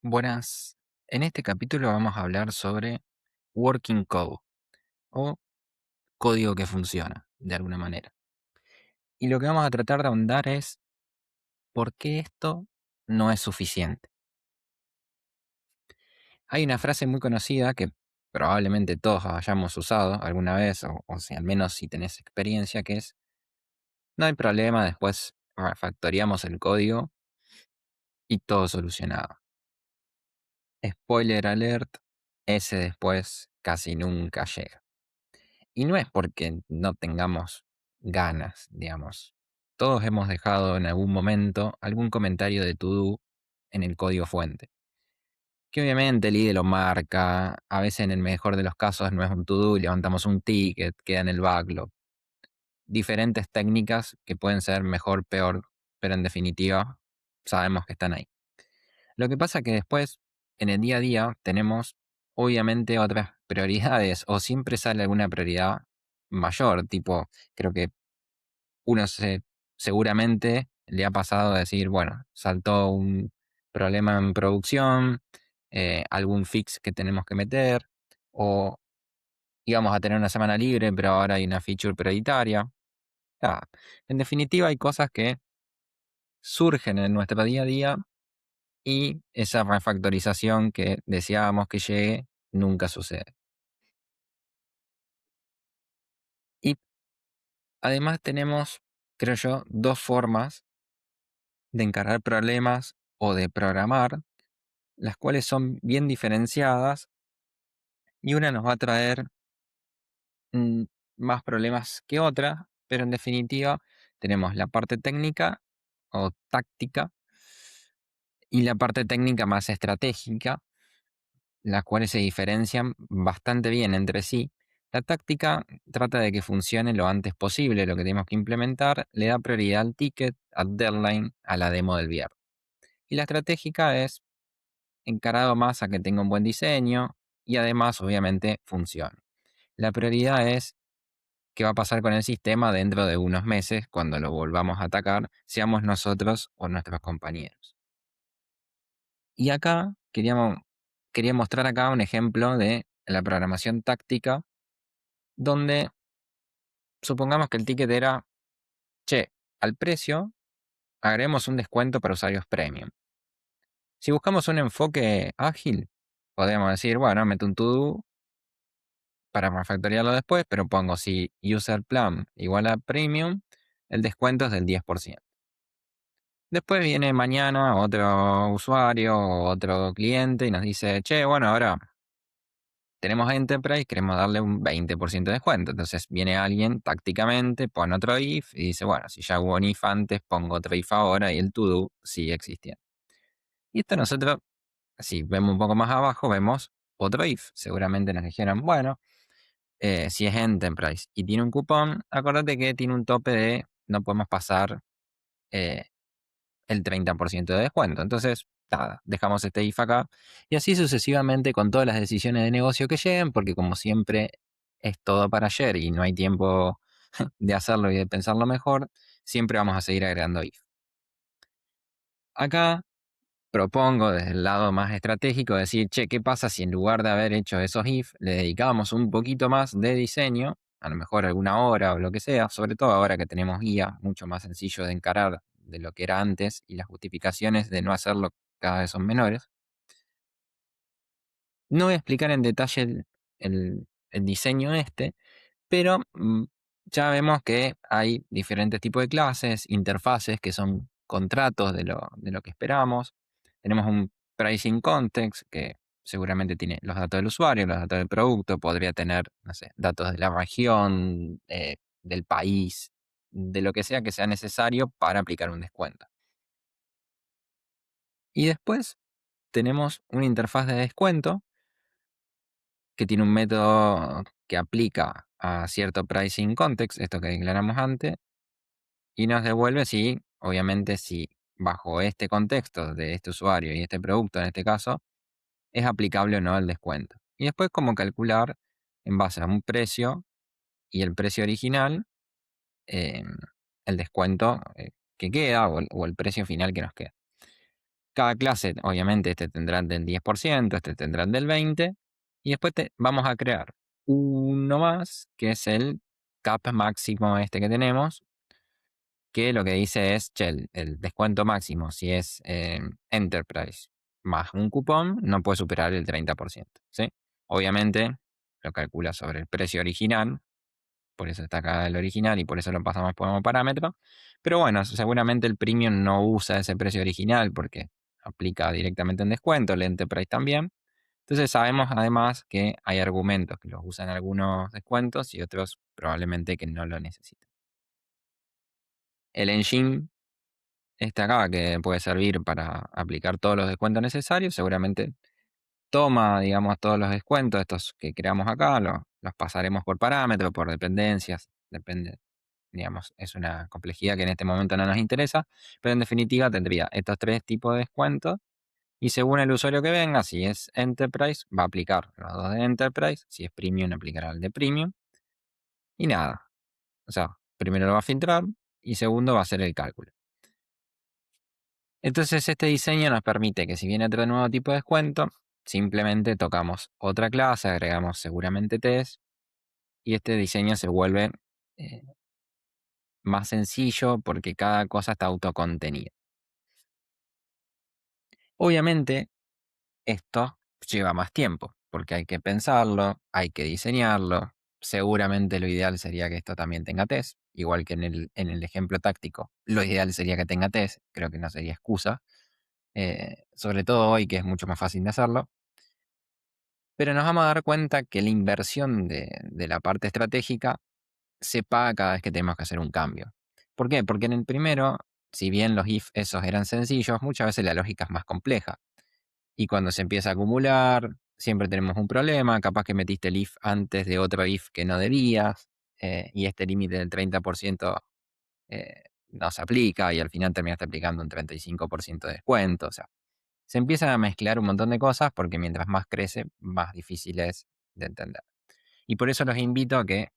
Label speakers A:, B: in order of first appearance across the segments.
A: Buenas. En este capítulo vamos a hablar sobre working code o código que funciona de alguna manera. Y lo que vamos a tratar de ahondar es por qué esto no es suficiente. Hay una frase muy conocida que probablemente todos hayamos usado alguna vez, o si al menos si tenés experiencia, que es: no hay problema, después refactoreamos el código y todo solucionado. Spoiler alert, ese después casi nunca llega. Y no es porque no tengamos ganas, digamos. Todos hemos dejado en algún momento algún comentario de to-do en el código fuente, que obviamente el IDE lo marca. A veces, en el mejor de los casos, no es un to-do, levantamos un ticket, queda en el backlog. Diferentes técnicas que pueden ser mejor, peor, pero en definitiva sabemos que están ahí. Lo que pasa que después, en el día a día, tenemos obviamente otras prioridades, o siempre sale alguna prioridad mayor, tipo, creo que uno seguramente le ha pasado a decir, bueno, saltó un problema en producción, algún fix que tenemos que meter, o íbamos a tener una semana libre, pero ahora hay una feature prioritaria. Ah, en definitiva, hay cosas que surgen en nuestro día a día y esa refactorización que deseábamos que llegue nunca sucede. Y además tenemos, creo yo, dos formas de encarar problemas o de programar, las cuales son bien diferenciadas, y una nos va a traer mm, más problemas que otra, pero en definitiva tenemos la parte técnica o táctica y la parte técnica más estratégica, las cuales se diferencian bastante bien entre sí. La táctica trata de que funcione lo antes posible lo que tenemos que implementar, le da prioridad al ticket, al deadline, a la demo del viernes. Y la estratégica es encarado más a que tenga un buen diseño y además, obviamente, funcione. La prioridad es qué va a pasar con el sistema dentro de unos meses cuando lo volvamos a atacar, seamos nosotros o nuestros compañeros. Y acá quería mostrar acá un ejemplo de la programación táctica, donde supongamos que el ticket era: che, al precio agreguemos un descuento para usuarios premium. Si buscamos un enfoque ágil, podríamos decir, bueno, meto un to-do para refactorearlo después, pero pongo: si user plan igual a premium, el descuento es del 10%. Después viene mañana otro usuario o otro cliente y nos dice: che, bueno, ahora tenemos Enterprise, queremos darle un 20% de descuento. Entonces viene alguien tácticamente, pone otro if y dice: bueno, si ya hubo un if antes, pongo otro if ahora, y el to-do sigue existiendo. Y esto nosotros, si vemos un poco más abajo, vemos otro if. Seguramente nos dijeron: bueno, si es Enterprise y tiene un cupón, acordate que tiene un tope de no podemos pasar eh, el 30% de descuento. Entonces, nada, dejamos este if acá. Y así sucesivamente con todas las decisiones de negocio que lleguen, porque como siempre es todo para ayer y no hay tiempo de hacerlo y de pensarlo mejor, siempre vamos a seguir agregando if. Acá propongo, desde el lado más estratégico, decir: che, ¿qué pasa si en lugar de haber hecho esos if, le dedicábamos un poquito más de diseño, a lo mejor alguna hora o lo que sea, sobre todo ahora que tenemos guía, mucho más sencillo de encarar de lo que era antes, y las justificaciones de no hacerlo cada vez son menores? No voy a explicar en detalle el diseño este, pero ya vemos que hay diferentes tipos de clases, interfaces que son contratos de lo que esperamos. Tenemos un pricing context que seguramente tiene los datos del usuario, los datos del producto, podría tener, no sé, datos de la región, del país, de lo que sea necesario para aplicar un descuento. Y después tenemos una interfaz de descuento que tiene un método que aplica a cierto pricing context, esto que declaramos antes, y nos devuelve si, obviamente, si bajo este contexto de este usuario y este producto en este caso, es aplicable o no el descuento. Y después cómo calcular en base a un precio y el precio original, eh, el descuento que queda, o el precio final que nos queda. Cada clase, obviamente, este tendrá del 10%, este tendrá del 20%, y después vamos a crear uno más, que es el cap máximo este que tenemos, que lo que dice es, che, el descuento máximo, si es Enterprise más un cupón, no puede superar el 30%, ¿sí? Obviamente, lo calcula sobre el precio original, por eso está acá el original y por eso lo pasamos como parámetro. Pero bueno, seguramente el premium no usa ese precio original porque aplica directamente en descuento, el Enterprise también. Entonces sabemos además que hay argumentos que los usan algunos descuentos y otros probablemente que no lo necesitan. El engine está acá que puede servir para aplicar todos los descuentos necesarios. Seguramente toma, digamos, todos los descuentos, estos que creamos acá, los pasaremos por parámetros, por dependencias, depende, digamos, es una complejidad que en este momento no nos interesa, pero en definitiva tendría estos tres tipos de descuentos y según el usuario que venga, si es Enterprise, va a aplicar los dos de Enterprise, si es Premium, aplicará el de Premium y nada. O sea, primero lo va a filtrar y segundo va a hacer el cálculo. Entonces este diseño nos permite que si viene otro nuevo tipo de descuento, simplemente tocamos otra clase, agregamos seguramente test y este diseño se vuelve eh, más sencillo porque cada cosa está autocontenida. Obviamente esto lleva más tiempo porque hay que pensarlo, hay que diseñarlo. Seguramente lo ideal sería que esto también tenga test, igual que en el ejemplo táctico. Lo ideal sería que tenga test, creo que no sería excusa, sobre todo hoy que es mucho más fácil de hacerlo. Pero nos vamos a dar cuenta que la inversión de la parte estratégica se paga cada vez que tenemos que hacer un cambio. ¿Por qué? Porque en el primero, si bien los if esos eran sencillos, muchas veces la lógica es más compleja. Y cuando se empieza a acumular, siempre tenemos un problema. Capaz que metiste el if antes de otro if que no debías, y este límite del 30% no se aplica y al final terminaste aplicando un 35% de descuento. O sea, se empiezan a mezclar un montón de cosas porque mientras más crece, más difícil es de entender. Y por eso los invito a que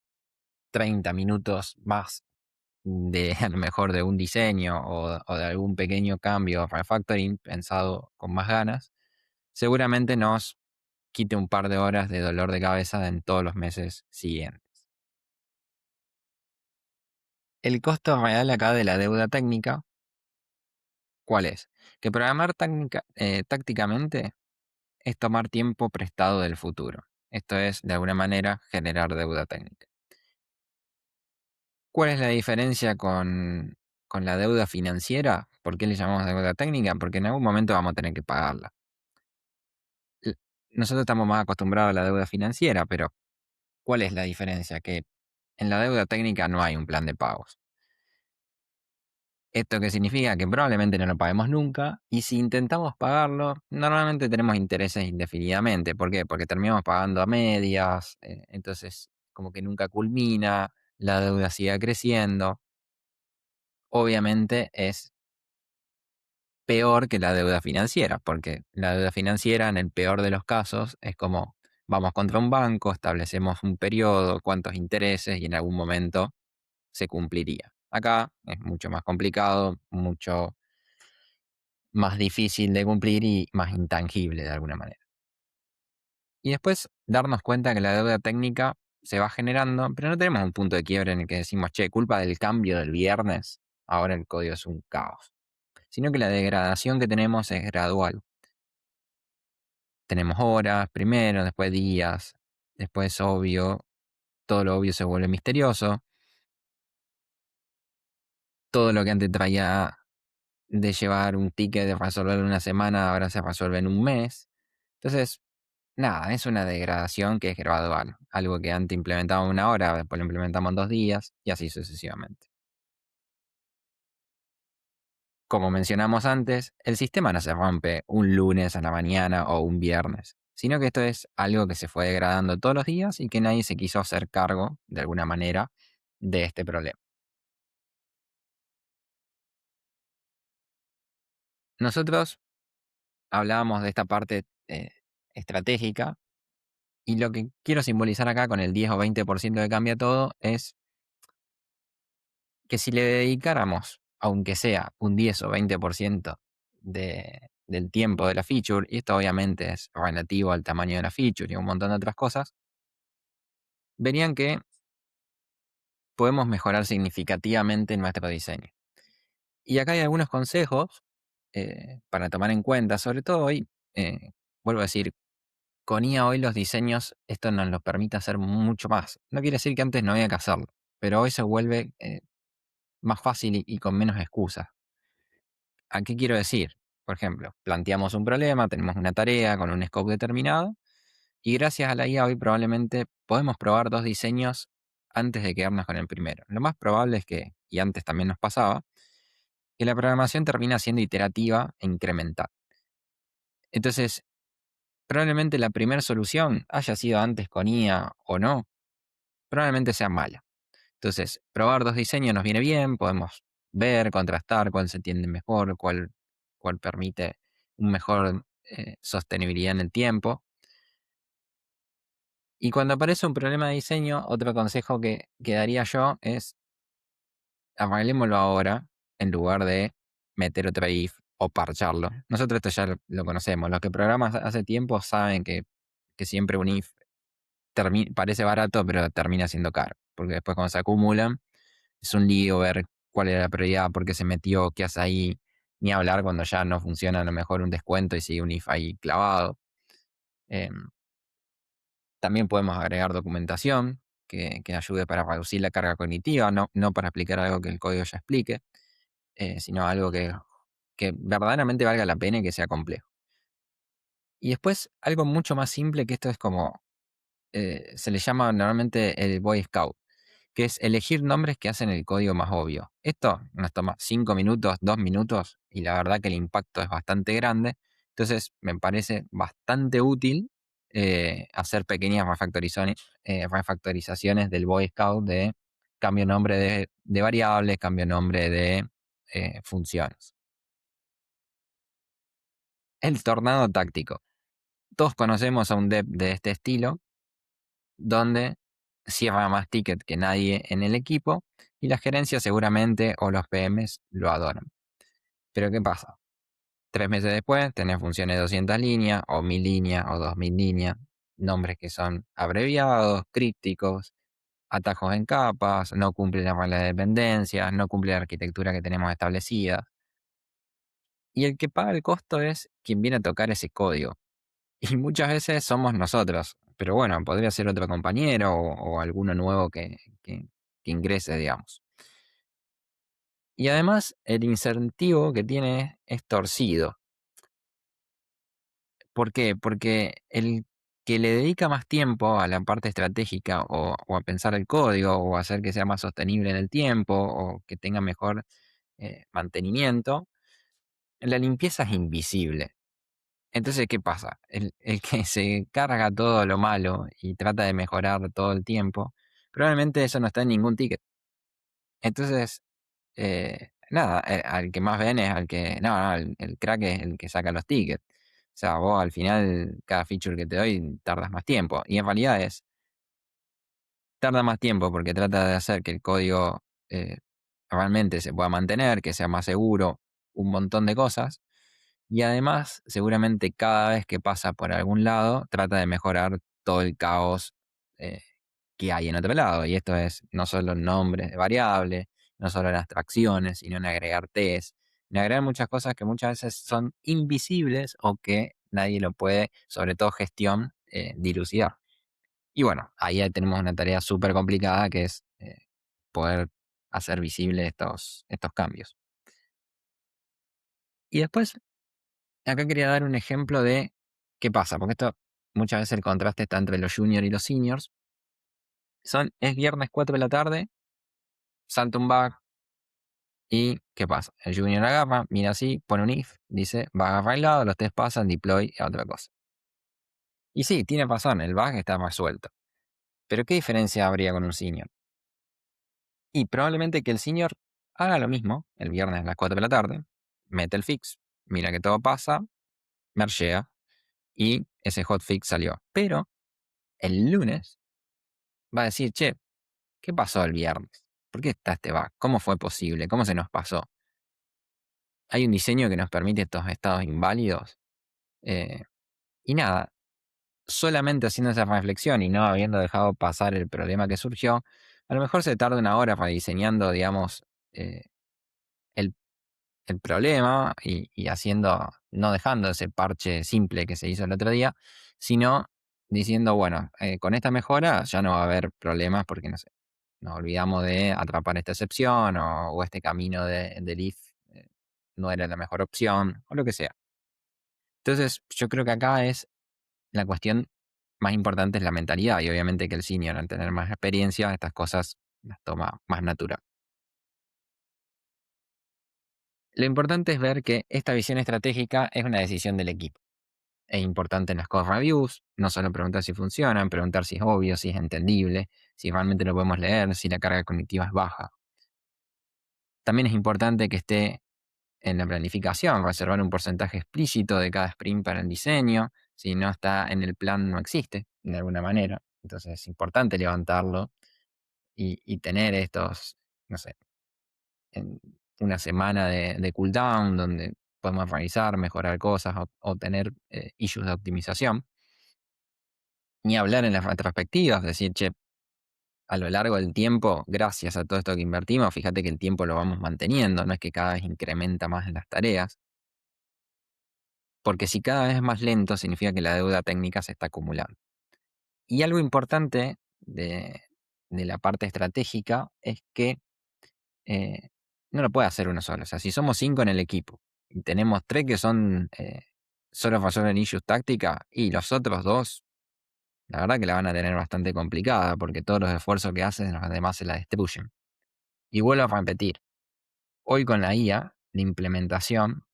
A: 30 minutos más de a lo mejor de un diseño o de algún pequeño cambio refactoring pensado con más ganas, seguramente nos quite un par de horas de dolor de cabeza en todos los meses siguientes. El costo real acá de la deuda técnica, ¿cuál es? Que programar tácticamente es tomar tiempo prestado del futuro. Esto es, de alguna manera, generar deuda técnica. ¿Cuál es la diferencia con la deuda financiera? ¿Por qué le llamamos deuda técnica? Porque en algún momento vamos a tener que pagarla. L- Nosotros estamos más acostumbrados a la deuda financiera, pero ¿cuál es la diferencia? Que en la deuda técnica no hay un plan de pagos. ¿Esto qué significa? Que probablemente no lo paguemos nunca y si intentamos pagarlo, normalmente tenemos intereses indefinidamente. ¿Por qué? Porque terminamos pagando a medias, entonces como que nunca culmina, la deuda sigue creciendo. Obviamente es peor que la deuda financiera, porque la deuda financiera en el peor de los casos es como vamos contra un banco, establecemos un periodo, cuántos intereses y en algún momento se cumpliría. Acá es mucho más complicado, mucho más difícil de cumplir y más intangible de alguna manera. Y después darnos cuenta que la deuda técnica se va generando, pero no tenemos un punto de quiebre en el que decimos, che, culpa del cambio del viernes, ahora el código es un caos. Sino que la degradación que tenemos es gradual. Tenemos horas primero, después días, después obvio, todo lo obvio se vuelve misterioso, todo lo que antes traía de llevar un ticket de resolver en una semana ahora se resuelve en un mes. Entonces, nada, es una degradación que es gradual. Algo que antes implementábamos una hora, después lo implementamos en 2 días y así sucesivamente. Como mencionamos antes, el sistema no se rompe un lunes a la mañana o un viernes, sino que esto es algo que se fue degradando todos los días y que nadie se quiso hacer cargo, de alguna manera, de este problema. Nosotros hablábamos de esta parte estratégica y lo que quiero simbolizar acá con el 10 o 20% que cambia todo es que si le dedicáramos, aunque sea un 10 o 20% de del tiempo de la feature, y esto obviamente es relativo al tamaño de la feature y un montón de otras cosas, verían que podemos mejorar significativamente nuestro diseño. Y acá hay algunos consejos para tomar en cuenta, sobre todo hoy, vuelvo a decir, con IA hoy los diseños, esto nos lo permite hacer mucho más. No quiere decir que antes no había que hacerlo, pero hoy se vuelve más fácil y con menos excusas. ¿A qué quiero decir? Por ejemplo, planteamos un problema, tenemos una tarea con un scope determinado, y gracias a la IA hoy probablemente podemos probar dos diseños antes de quedarnos con el primero. Lo más probable es que, y antes también nos pasaba, que la programación termina siendo iterativa e incremental. Entonces, probablemente la primera solución, haya sido antes con IA o no, probablemente sea mala. Entonces, probar dos diseños nos viene bien, podemos ver, contrastar cuál se entiende mejor, cuál permite un mejor sostenibilidad en el tiempo. Y cuando aparece un problema de diseño, otro consejo que daría yo es arreglémoslo ahora en lugar de meter otra if o parcharlo. Nosotros esto ya lo conocemos. Los que programan hace tiempo saben que siempre un if parece barato, pero termina siendo caro. Porque después cuando se acumulan, es un lío ver cuál era la prioridad, por qué se metió, qué hace ahí. Ni hablar cuando ya no funciona a lo mejor un descuento y sigue un if ahí clavado. Em, También podemos agregar documentación que ayude para reducir la carga cognitiva, no para explicar algo que el código ya explique, sino algo que verdaderamente valga la pena y que sea complejo. Y después algo mucho más simple, que esto es como, se le llama normalmente el Boy Scout, que es elegir nombres que hacen el código más obvio. Esto nos toma 5 minutos, 2 minutos, y la verdad que el impacto es bastante grande. Entonces me parece bastante útil hacer pequeñas refactorizaciones del Boy Scout de cambio nombre de variables, cambio nombre de funciones. El tornado táctico. Todos conocemos a un dev de este estilo, donde cierra más ticket que nadie en el equipo y la gerencia seguramente o los PMs lo adoran. Pero ¿qué pasa? 3 meses después tenés funciones de 200 líneas o 1000 líneas o 2000 líneas, nombres que son abreviados, crípticos, atajos en capas, no cumple la regla de dependencias, no cumple la arquitectura que tenemos establecida. Y el que paga el costo es quien viene a tocar ese código. Y muchas veces somos nosotros, pero bueno, podría ser otro compañero o alguno nuevo que ingrese, digamos. Y además, el incentivo que tiene es torcido. ¿Por qué? Porque el que le dedica más tiempo a la parte estratégica o a pensar el código o a hacer que sea más sostenible en el tiempo o que tenga mejor mantenimiento, la limpieza es invisible. Entonces, ¿qué pasa? El que se carga todo lo malo y trata de mejorar todo el tiempo, probablemente eso no está en ningún ticket. Entonces, nada, al que más ven es al que, no, el crack es el que saca los tickets. O sea, vos al final, cada feature que te doy, tardas más tiempo. Y en realidad tarda más tiempo porque trata de hacer que el código realmente se pueda mantener, que sea más seguro, un montón de cosas. Y además, seguramente cada vez que pasa por algún lado, trata de mejorar todo el caos eh, que hay en otro lado. Y esto es no solo nombres de variables, no solo en abstracciones, sino en agregar test, en agregar muchas cosas que muchas veces son invisibles o que nadie lo puede, sobre todo gestión, dilucidar. Y bueno, ahí ya tenemos una tarea súper complicada que es poder hacer visibles estos cambios. Y después, acá quería dar un ejemplo de qué pasa, porque esto muchas veces el contraste está entre los juniors y los seniors. Es viernes 4 de la tarde, salta un bug y ¿qué pasa? El junior agarra, mira así, pone un if, dice bug arreglado, los test pasan, deploy a otra cosa. Y sí, tiene razón, el bug está resuelto. Pero ¿qué diferencia habría con un senior? Y probablemente que el senior haga lo mismo el viernes a las 4 de la tarde, mete el fix, mira que todo pasa, mergea y ese hotfix salió. Pero el lunes va a decir, che, ¿qué pasó el viernes? ¿Por qué está este bug? ¿Cómo fue posible? ¿Cómo se nos pasó? hay un diseño que nos permite estos estados inválidos. eh, y nada, solamente haciendo esa reflexión y no habiendo dejado pasar el problema que surgió, a lo mejor se tarda una hora rediseñando, digamos, eh, el, el problema y haciendo, no dejando ese parche simple que se hizo el otro día, sino diciendo, bueno, con esta mejora ya no va a haber problemas porque, no sé, nos olvidamos de atrapar esta excepción o este camino del if no era la mejor opción o lo que sea. Entonces, yo creo que acá es la cuestión más importante es la mentalidad y obviamente que el senior al tener más experiencia, estas cosas las toma más natural. Lo importante es ver que esta visión estratégica es una decisión del equipo. Es importante en las code reviews, no solo preguntar si funcionan, preguntar si es obvio, si es entendible, si realmente lo podemos leer, si la carga cognitiva es baja. También es importante que esté en la planificación, reservar un porcentaje explícito de cada sprint para el diseño. Si no está en el plan, no existe, de alguna manera. Entonces es importante levantarlo y tener estos, no sé, en una semana de cooldown donde podemos revisar, mejorar cosas o tener issues de optimización. Ni hablar en las retrospectivas, decir, che, a lo largo del tiempo, gracias a todo esto que invertimos, fíjate que el tiempo lo vamos manteniendo, no es que cada vez incrementa más en las tareas, porque si cada vez es más lento, significa que la deuda técnica se está acumulando. Y algo importante de la parte estratégica es que no lo puede hacer uno solo. O sea, si somos 5 en el equipo y tenemos 3 que son solo resuelven issues táctica y los otros 2, la verdad que la van a tener bastante complicada porque todos los esfuerzos que hacen los demás se la destruyen. Y vuelvo a repetir, hoy con la IA, la implementación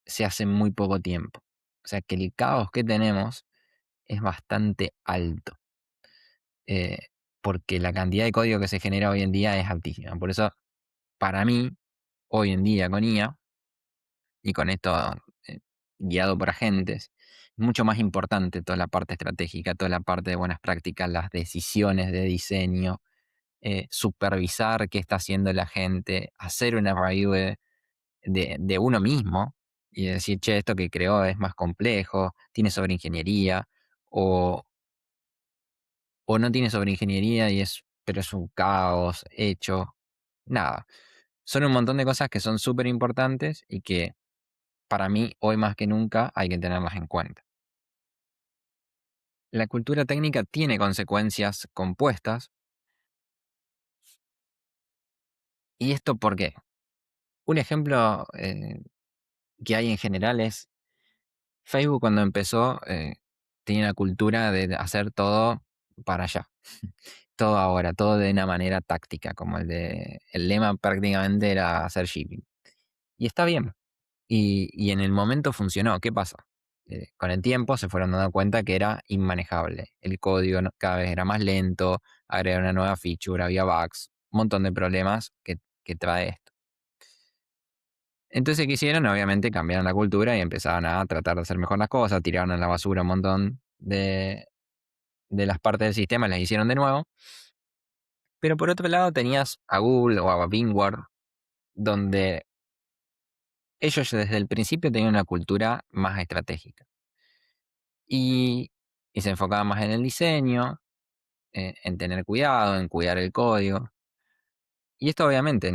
A: se hace en muy poco tiempo. O sea que el caos que tenemos es bastante alto. eh, porque la cantidad de código que se genera hoy en día es altísima. Por eso, para mí, hoy en día con IA, y con esto eh, guiado por agentes, es mucho más importante toda la parte estratégica, toda la parte de buenas prácticas, las decisiones de diseño, supervisar qué está haciendo la gente, hacer una review de uno mismo y decir, che, esto que creó es más complejo, tiene sobreingeniería, o, o no tiene sobreingeniería pero es un caos hecho. Nada. Son un montón de cosas que son súper importantes y que para mí, hoy más que nunca, hay que tenerlas en cuenta. La cultura técnica tiene consecuencias compuestas. ¿Y esto por qué? Un ejemplo que hay en general es Facebook cuando empezó, tenía una cultura de hacer todo para allá. Todo ahora, todo de una manera táctica, como el lema prácticamente era hacer shipping. Y está bien. Y en el momento funcionó. ¿Qué pasa? Con el tiempo se fueron dando cuenta que era inmanejable. El código cada vez era más lento, agregar una nueva feature, había bugs, un montón de problemas que trae esto. Entonces, ¿qué hicieron? Obviamente cambiaron la cultura y empezaron a tratar de hacer mejor las cosas, tiraron a la basura un montón de las partes del sistema, las hicieron de nuevo. Pero por otro lado tenías a Google o a Bingward, donde ellos desde el principio tenían una cultura más estratégica. Y, y se enfocaban más en el diseño, en tener cuidado, en cuidar el código. Y esto obviamente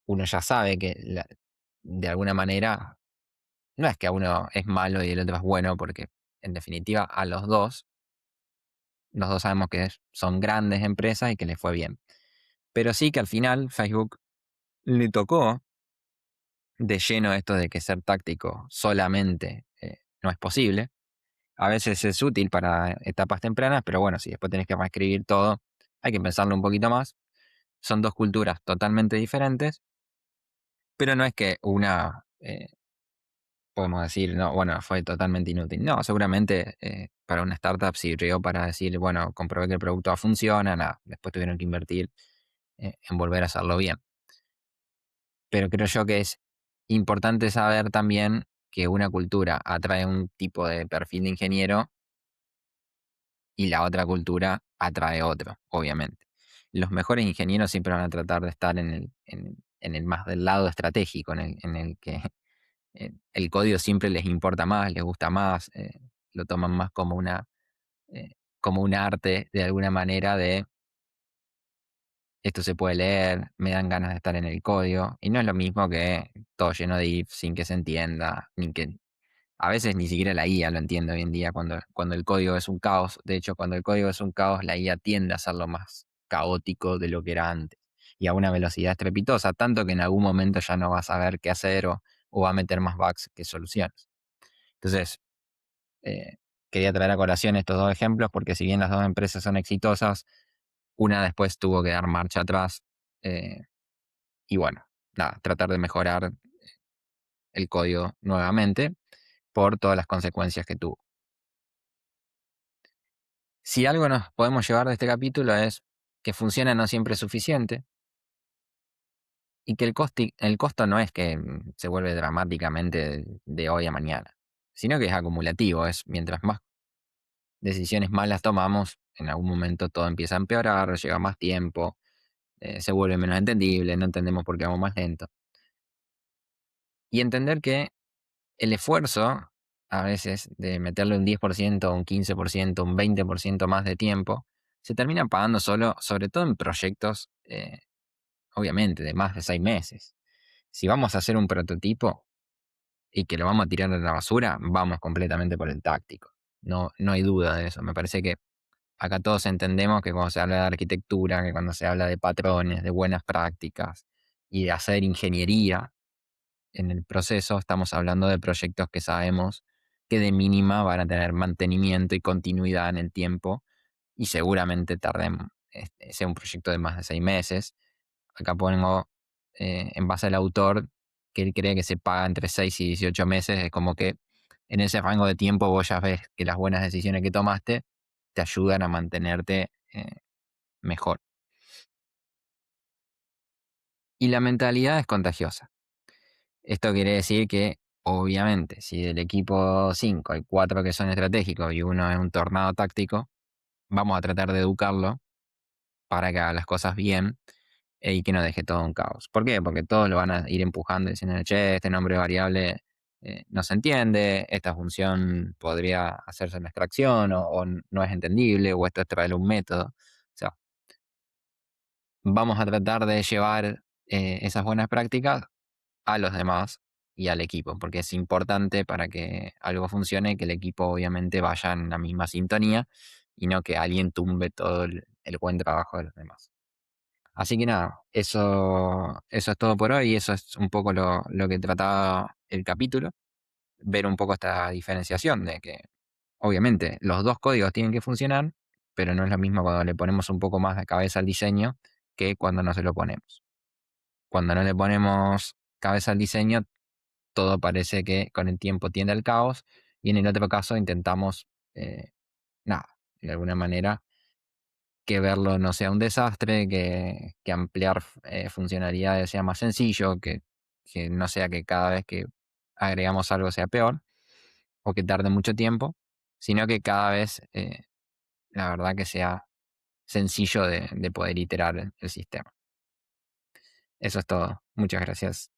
A: uno ya sabe que de alguna manera no es que uno es malo y el otro es bueno, porque en definitiva a los dos sabemos que son grandes empresas y que les fue bien. Pero sí que al final Facebook le tocó de lleno esto de que ser táctico solamente no es posible. A veces es útil para etapas tempranas, pero bueno, si después tenés que reescribir todo, hay que pensarlo un poquito más. Son dos culturas totalmente diferentes, pero no es que una, podemos decir, no, bueno, fue totalmente inútil. No, seguramente para una startup sirvió para decir, bueno, comprobé que el producto funciona, nada, después tuvieron que invertir en volver a hacerlo bien. Pero creo yo que es importante saber también que una cultura atrae un tipo de perfil de ingeniero y la otra cultura atrae otro, obviamente. Los mejores ingenieros siempre van a tratar de estar en el más del lado estratégico, en el que el código siempre les importa más, les gusta más, lo toman más eh, como un arte de alguna manera de esto se puede leer, me dan ganas de estar en el código, y no es lo mismo que todo lleno de if sin que se entienda, ni que a veces ni siquiera la IA lo entiende hoy en día cuando el código es un caos. De hecho, cuando el código es un caos, la IA tiende a lo más caótico de lo que era antes y a una velocidad estrepitosa, tanto que en algún momento ya no va a saber qué hacer o va a meter más bugs que soluciones. Entonces, eh, quería traer a colación estos dos ejemplos porque si bien las dos empresas son exitosas, una después tuvo que dar marcha atrás eh, y bueno, nada, tratar de mejorar el código nuevamente por todas las consecuencias que tuvo. Si algo nos podemos llevar de este capítulo es que funciona no siempre es suficiente y que el costo no es que se vuelve dramáticamente de hoy a mañana, sino que es acumulativo, es mientras más decisiones malas tomamos, en algún momento todo empieza a empeorar, llega más tiempo, se vuelve menos entendible, no entendemos por qué vamos más lento. Y entender que el esfuerzo, a veces, de meterle un 10%, un 15%, un 20% más de tiempo, se termina pagando solo, sobre todo en proyectos, obviamente, de más de 6 meses. Si vamos a hacer un prototipo y que lo vamos a tirar a la basura, vamos completamente por el táctico. No, no hay duda de eso. Me parece que acá todos entendemos que cuando se habla de arquitectura, que cuando se habla de patrones, de buenas prácticas y de hacer ingeniería, en el proceso estamos hablando de proyectos que sabemos que de mínima van a tener mantenimiento y continuidad en el tiempo y seguramente tarden, sea un proyecto de más de 6 meses. Acá pongo en base al autor que él cree que se paga entre 6 y 18 meses. Es como que en ese rango de tiempo vos ya ves que las buenas decisiones que tomaste te ayudan a mantenerte mejor. Y la mentalidad es contagiosa. Esto quiere decir que, obviamente, si del equipo 5 hay 4 que son estratégicos y uno es un tornado táctico, vamos a tratar de educarlo para que haga las cosas bien y que no deje todo un caos. ¿Por qué? Porque todos lo van a ir empujando diciendo, che, este nombre variable no se entiende, esta función podría hacerse una extracción o no es entendible, o esto es traer un método. O sea, vamos a tratar de llevar esas buenas prácticas a los demás y al equipo, porque es importante para que algo funcione que el equipo obviamente vaya en la misma sintonía y no que alguien tumbe todo el buen trabajo de los demás. Así que nada, eso es todo por hoy y eso es un poco lo que trataba el capítulo, ver un poco esta diferenciación de que obviamente los dos códigos tienen que funcionar, pero no es lo mismo cuando le ponemos un poco más de cabeza al diseño que cuando no se lo ponemos. Cuando no le ponemos cabeza al diseño, todo parece que con el tiempo tiende al caos y en el otro caso intentamos, nada, de alguna manera, que verlo no sea un desastre, que ampliar funcionalidades sea más sencillo, que no sea que cada vez que agregamos algo sea peor o que tarde mucho tiempo, sino que cada vez, la verdad, que sea sencillo de poder iterar el sistema. Eso es todo. Muchas gracias.